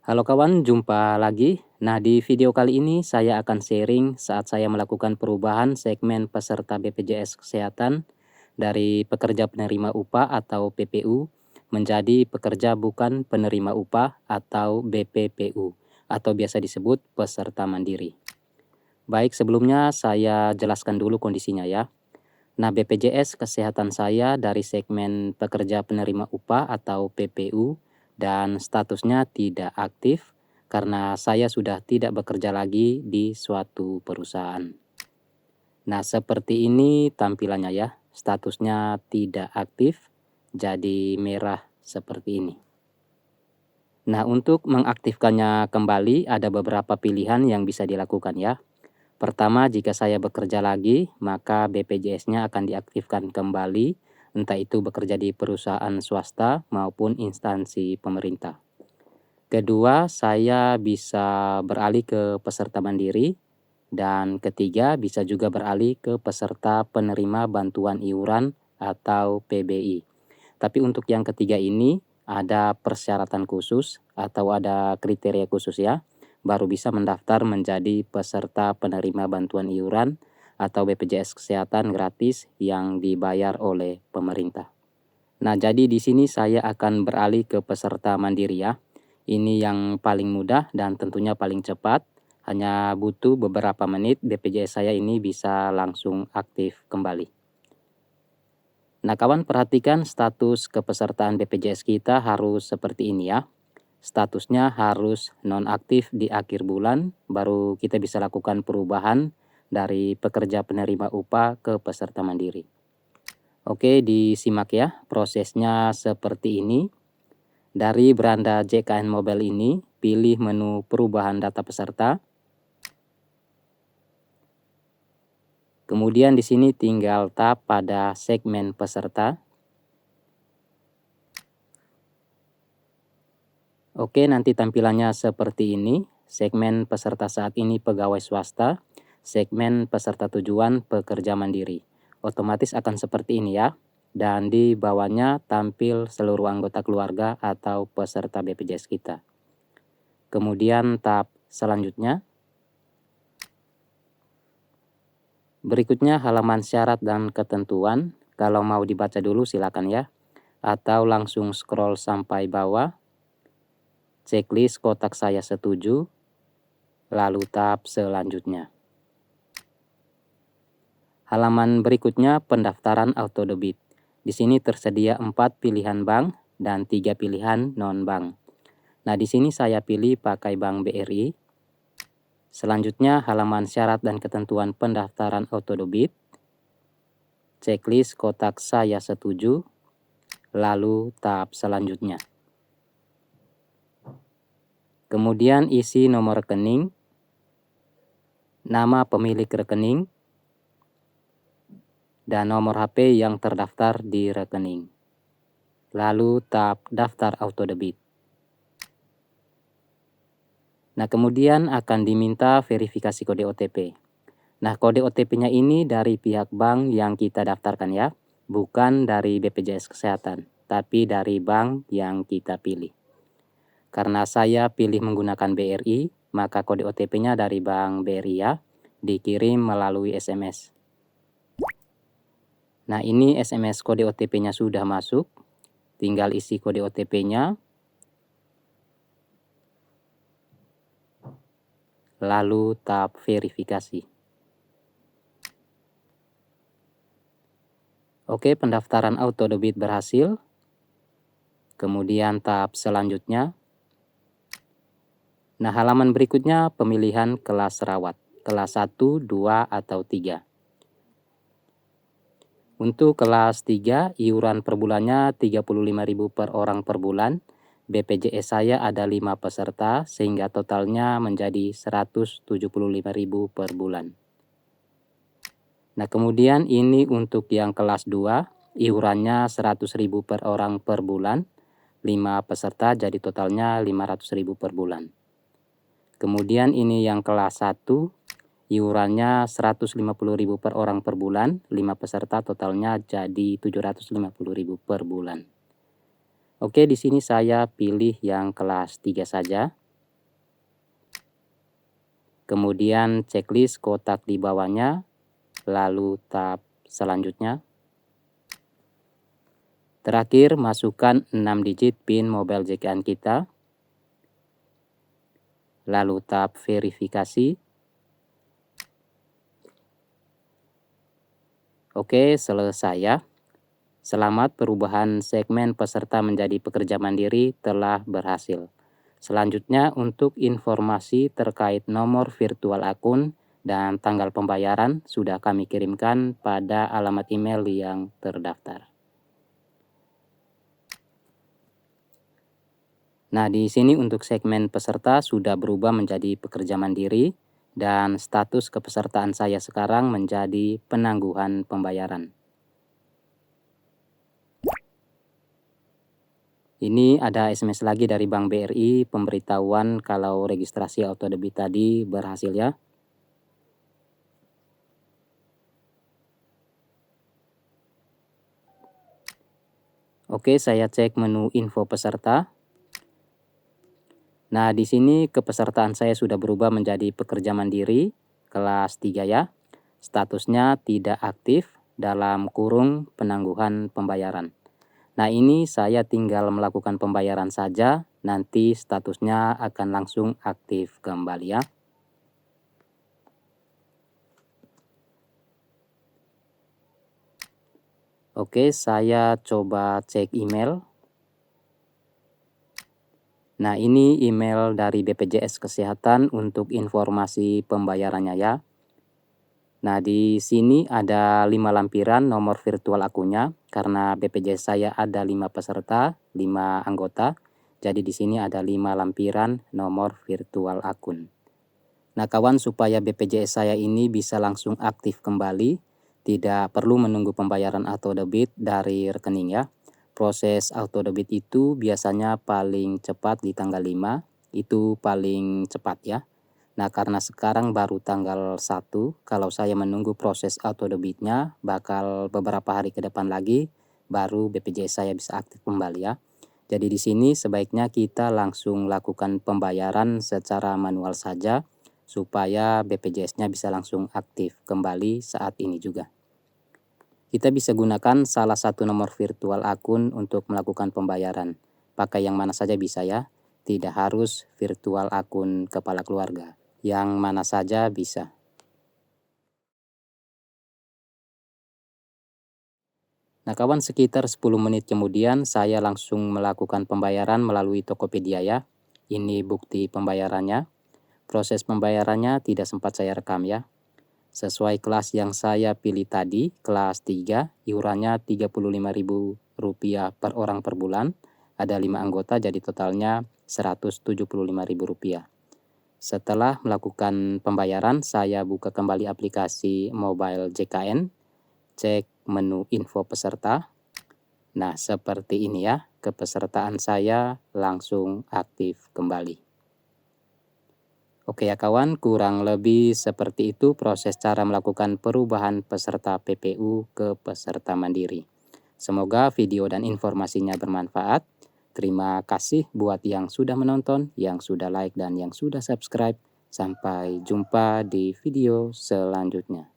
Halo kawan, jumpa lagi. Nah, di video kali ini saya akan sharing saat saya melakukan perubahan segmen peserta BPJS Kesehatan dari pekerja penerima upah atau PPU menjadi pekerja bukan penerima upah atau BPPU atau biasa disebut peserta mandiri. Baik, sebelumnya saya jelaskan dulu kondisinya ya. Nah, BPJS Kesehatan saya dari segmen pekerja penerima upah atau PPU dan statusnya tidak aktif karena saya sudah tidak bekerja lagi di suatu perusahaan. Nah, seperti ini tampilannya ya. Statusnya tidak aktif, jadi merah seperti ini. Nah, untuk mengaktifkannya kembali ada beberapa pilihan yang bisa dilakukan ya. Pertama, jika saya bekerja lagi, maka BPJS-nya akan diaktifkan kembali, entah itu bekerja di perusahaan swasta maupun instansi pemerintah. Kedua, saya bisa beralih ke peserta mandiri. Dan ketiga, bisa juga beralih ke peserta penerima bantuan iuran atau PBI. Tapi untuk yang ketiga ini ada persyaratan khusus atau ada kriteria khusus ya, baru bisa mendaftar menjadi peserta penerima bantuan iuran atau BPJS Kesehatan gratis yang dibayar oleh pemerintah. Nah, jadi di sini saya akan beralih ke peserta mandiri ya. Ini yang paling mudah dan tentunya paling cepat. Hanya butuh beberapa menit BPJS saya ini bisa langsung aktif kembali. Nah, kawan perhatikan status kepesertaan BPJS kita harus seperti ini ya. Statusnya harus nonaktif di akhir bulan, baru kita bisa lakukan perubahan dari pekerja penerima upah ke peserta mandiri. Oke, disimak ya, prosesnya seperti ini. Dari beranda JKN Mobile ini, pilih menu perubahan data peserta. Kemudian di sini tinggal tap pada segmen peserta. Oke, nanti tampilannya seperti ini. Segmen peserta saat ini pegawai swasta, segmen peserta tujuan pekerja mandiri. Otomatis akan seperti ini ya. Dan di bawahnya tampil seluruh anggota keluarga atau peserta BPJS kita. Kemudian tap selanjutnya. Berikutnya halaman syarat dan ketentuan. Kalau mau dibaca dulu silakan ya. Atau langsung scroll sampai bawah. Checklist kotak saya setuju. Lalu tap selanjutnya. Halaman berikutnya pendaftaran autodebit. Di sini tersedia 4 pilihan bank dan 3 pilihan non-bank. Nah, di sini saya pilih pakai Bank BRI. Selanjutnya halaman syarat dan ketentuan pendaftaran autodebit. Checklist kotak saya setuju. Lalu tap selanjutnya. Kemudian isi nomor rekening, nama pemilik rekening, dan nomor HP yang terdaftar di rekening. Lalu tap daftar autodebit. Nah, kemudian akan diminta verifikasi kode OTP. Nah, kode OTP-nya ini dari pihak bank yang kita daftarkan ya, bukan dari BPJS Kesehatan, tapi dari bank yang kita pilih. Karena saya pilih menggunakan BRI, maka kode OTP-nya dari Bank BRI ya, dikirim melalui SMS. Nah, ini SMS kode OTP-nya sudah masuk. Tinggal isi kode OTP-nya. Lalu tap verifikasi. Oke, pendaftaran autodebit berhasil. Kemudian tap selanjutnya. Nah, halaman berikutnya pemilihan kelas rawat. Kelas 1, 2, atau 3. Untuk kelas 3, iuran per bulannya 35.000 per orang per bulan. BPJS saya ada 5 peserta, sehingga totalnya menjadi 175.000 per bulan. Nah, kemudian ini untuk yang kelas 2, iurannya 100.000 per orang per bulan. 5 peserta jadi totalnya 500.000 per bulan. Kemudian ini yang kelas 1, iurannya 150.000 per orang per bulan, 5 peserta totalnya jadi 750.000 per bulan. Oke, di sini saya pilih yang kelas 3 saja. kemudian checklist kotak di bawahnya, lalu tab selanjutnya. Terakhir, masukkan 6 digit PIN mobile JKN kita, lalu tab verifikasi. Oke, selesai ya. Selamat, perubahan segmen peserta menjadi pekerja mandiri telah berhasil. Selanjutnya, untuk informasi terkait nomor virtual akun dan tanggal pembayaran sudah kami kirimkan pada alamat email yang terdaftar. Nah, di sini untuk segmen peserta sudah berubah menjadi pekerja mandiri dan status kepesertaan saya sekarang menjadi penangguhan pembayaran. Ini ada SMS lagi dari Bank BRI, pemberitahuan kalau registrasi auto debit tadi berhasil ya. Oke, saya cek menu info peserta. Nah, di sini kepesertaan saya sudah berubah menjadi pekerja mandiri kelas 3 ya. Statusnya tidak aktif dalam kurung penangguhan pembayaran. Nah, ini saya tinggal melakukan pembayaran saja, nanti statusnya akan langsung aktif kembali ya. Oke, saya coba cek email. Nah, ini email dari BPJS Kesehatan untuk informasi pembayarannya ya. Nah, di sini ada 5 lampiran nomor virtual akunnya, karena BPJS saya ada 5 peserta, 5 anggota. Jadi di sini ada 5 lampiran nomor virtual akun. Nah, kawan, supaya BPJS saya ini bisa langsung aktif kembali, tidak perlu menunggu pembayaran auto debit dari rekening ya. Proses auto debit itu biasanya paling cepat di tanggal 5, itu paling cepat ya. Nah, karena sekarang baru tanggal 1, kalau saya menunggu proses auto debitnya bakal beberapa hari ke depan lagi, baru BPJS saya bisa aktif kembali ya. Jadi di sini sebaiknya kita langsung lakukan pembayaran secara manual saja, supaya BPJS-nya bisa langsung aktif kembali saat ini juga. Kita bisa gunakan salah satu nomor virtual akun untuk melakukan pembayaran. Pakai yang mana saja bisa ya, tidak harus virtual akun kepala keluarga. Yang mana saja bisa. Nah, kawan, sekitar 10 menit kemudian saya langsung melakukan pembayaran melalui Tokopedia ya. Ini bukti pembayarannya. Proses pembayarannya tidak sempat saya rekam ya. Sesuai kelas yang saya pilih tadi, kelas 3, iurannya Rp35.000 per orang per bulan. Ada 5 anggota, jadi totalnya Rp175.000. Setelah melakukan pembayaran, saya buka kembali aplikasi mobile JKN, cek menu info peserta. Nah, seperti ini ya, kepesertaan saya langsung aktif kembali. Oke ya kawan, kurang lebih seperti itu proses cara melakukan perubahan peserta PPU ke peserta mandiri. Semoga video dan informasinya bermanfaat. Terima kasih buat yang sudah menonton, yang sudah like, dan yang sudah subscribe. Sampai jumpa di video selanjutnya.